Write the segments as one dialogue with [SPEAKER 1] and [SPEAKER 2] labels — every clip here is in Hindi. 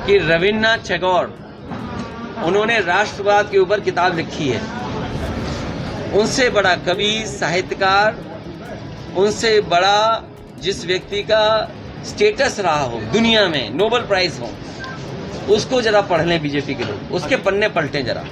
[SPEAKER 1] कि रविन्द्रनाथ टैगोर उन्होंने राष्ट्रवाद के ऊपर किताब लिखी है। उनसे बड़ा कवि, साहित्यकार, उनसे बड़ा जिस व्यक्ति का स्टेटस रहा हो दुनिया में, नोबेल प्राइज हो, उसको जरा पढ़ लें बीजेपी के लोग, उसके पन्ने पलटें जरा।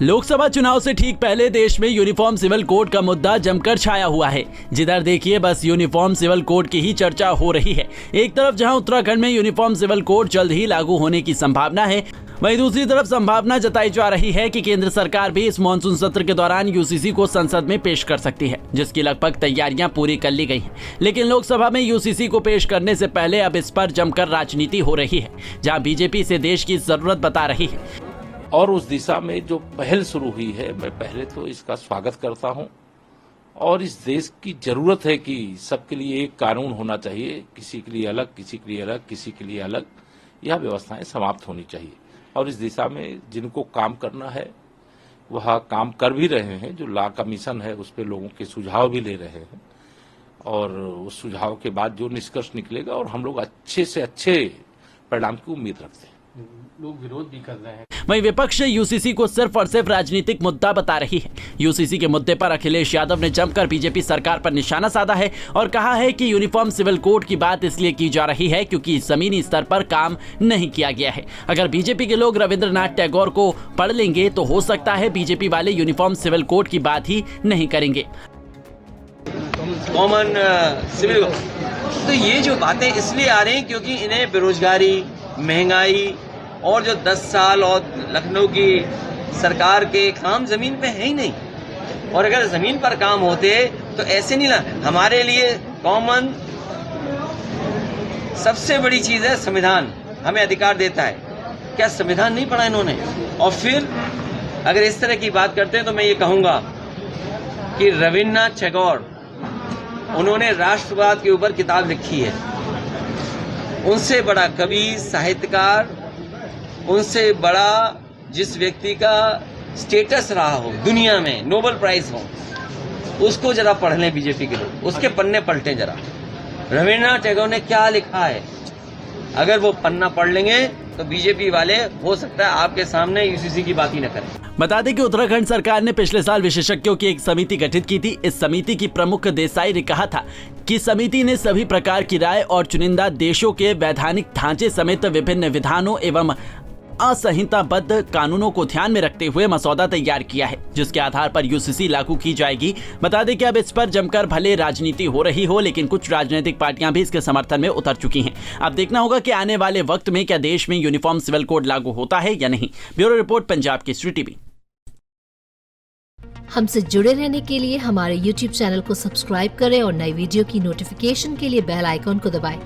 [SPEAKER 2] लोकसभा चुनाव से ठीक पहले देश में यूनिफॉर्म सिविल कोड का मुद्दा जमकर छाया हुआ है। जिधर देखिए बस यूनिफॉर्म सिविल कोड की ही चर्चा हो रही है। एक तरफ जहां उत्तराखंड में यूनिफॉर्म सिविल कोड जल्द ही लागू होने की संभावना है, वहीं दूसरी तरफ संभावना जताई जा रही है कि केंद्र सरकार भी इस मानसून सत्र के दौरान यूसीसी को संसद में पेश कर सकती है, जिसकी लगभग तैयारियां पूरी कर ली गई हैं। लेकिन लोकसभा में यूसीसी को पेश करने से पहले अब इस पर जमकर राजनीति हो रही है, जहां बीजेपी इसे देश की जरूरत बता रही है।
[SPEAKER 3] और उस दिशा में जो पहल शुरू हुई है, मैं पहले तो इसका स्वागत करता हूं। और इस देश की जरूरत है कि सबके लिए एक कानून होना चाहिए, किसी के लिए अलग, किसी के लिए अलग, किसी के लिए अलग। यह व्यवस्थाएं समाप्त होनी चाहिए और इस दिशा में जिनको काम करना है वह काम कर भी रहे हैं। जो लॉ कमीशन है उस पर लोगों के सुझाव भी ले रहे हैं और उस सुझाव के बाद जो निष्कर्ष निकलेगा, और हम लोग अच्छे से अच्छे परिणाम की उम्मीद रखते हैं।
[SPEAKER 4] लोग विरोध भी कर रहे हैं।
[SPEAKER 2] वहीं विपक्ष यूसीसी को सिर्फ और सिर्फ राजनीतिक मुद्दा बता रही है। यूसीसी के मुद्दे पर अखिलेश यादव ने जमकर बीजेपी सरकार पर निशाना साधा है और कहा है कि यूनिफॉर्म सिविल कोड की बात इसलिए की जा रही है क्योंकि जमीनी स्तर पर काम नहीं किया गया है। अगर बीजेपी के लोग रविन्द्रनाथ टैगोर को पढ़ लेंगे तो हो सकता है बीजेपी वाले यूनिफॉर्म सिविल कोड की बात ही नहीं करेंगे।
[SPEAKER 1] कॉमन सिविल, तो ये जो बातें इसलिए आ रही हैं क्योंकि इन्हें बेरोजगारी, महंगाई और जो 10 साल और लखनऊ की सरकार के काम जमीन पे है ही नहीं। और अगर जमीन पर काम होते तो ऐसे नहीं ना। हमारे लिए कॉमन सबसे बड़ी चीज है संविधान, हमें अधिकार देता है। क्या संविधान नहीं पढ़ा इन्होंने? और फिर अगर इस तरह की बात करते हैं तो मैं ये कहूंगा कि रविन्द्रनाथ टैगोर उन्होंने राष्ट्रवाद के ऊपर किताब लिखी है। उनसे बड़ा कवि, साहित्यकार, उनसे बड़ा जिस व्यक्ति का स्टेटस रहा हो दुनिया में, नोबेल प्राइज हो, उसको जरा पढ़ लें बीजेपी के लोग, उसके पन्ने पलटें जरा। रविन्द्रनाथ टैगोर ने क्या लिखा है, अगर वो पन्ना पढ़ लेंगे तो बीजेपी वाले हो सकता है आपके सामने यूसीसी की बात ही न करें।
[SPEAKER 2] बता दें कि उत्तराखंड सरकार ने पिछले साल विशेषज्ञों की एक समिति गठित की थी। इस समिति की प्रमुख देसाई ने कहा था कि समिति ने सभी प्रकार की राय और चुनिंदा देशों के वैधानिक ढांचे समेत विभिन्न विधानों एवं असंहिताबद्ध कानूनों को ध्यान में रखते हुए मसौदा तैयार किया है, जिसके आधार पर यूसीसी लागू की जाएगी। बता दें कि अब इस पर जमकर भले राजनीति हो रही हो, लेकिन कुछ राजनीतिक पार्टियां भी इसके समर्थन में उतर चुकी हैं। अब देखना होगा कि आने वाले वक्त में क्या देश में यूनिफॉर्म सिविल कोड लागू होता है या नहीं। Bureau report, Punjab Kesari TV.
[SPEAKER 5] हमसे जुड़े रहने के लिए हमारे YouTube चैनल को सब्सक्राइब करें और नई वीडियो की नोटिफिकेशन के लिए बेल आइकॉन को दबाएं।